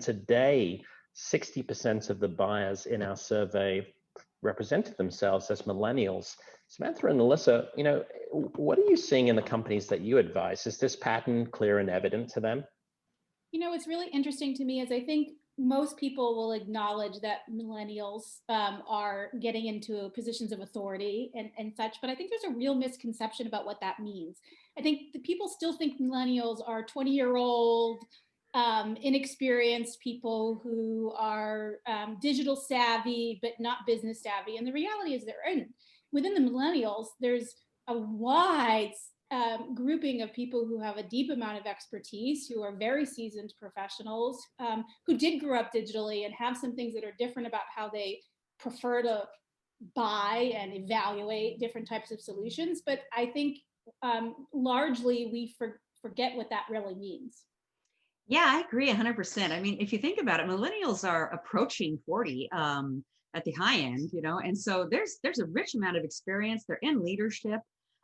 today, 60% of the buyers in our survey represented themselves as millennials. Samantha and Elissa, what are you seeing in the companies that you advise? Is this pattern clear and evident to them? What's really interesting to me is I think most people will acknowledge that millennials are getting into positions of authority and such, but I think there's a real misconception about what that means. I think the people still think millennials are 20-year-old, inexperienced people who are digital savvy, but not business savvy. And the reality is within the millennials, there's a wide grouping of people who have a deep amount of expertise, who are very seasoned professionals, who did grow up digitally and have some things that are different about how they prefer to buy and evaluate different types of solutions. But I think largely we forget what that really means. Yeah, I agree 100%. I mean, if you think about it, millennials are approaching 40 at the high end, and so there's a rich amount of experience. They're in leadership,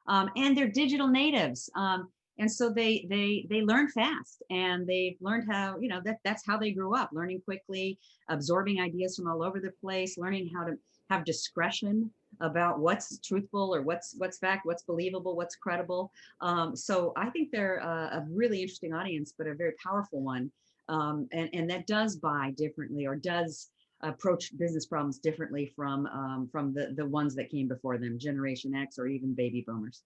and they're digital natives. And so they learn fast, and they've learned how, that's how they grew up, learning quickly, absorbing ideas from all over the place, learning how to have discretion about what's truthful or what's fact, what's believable, what's credible. So I think they're a really interesting audience, but a very powerful one. And that does buy differently, or does approach business problems differently from the ones that came before them, Generation X or even baby boomers.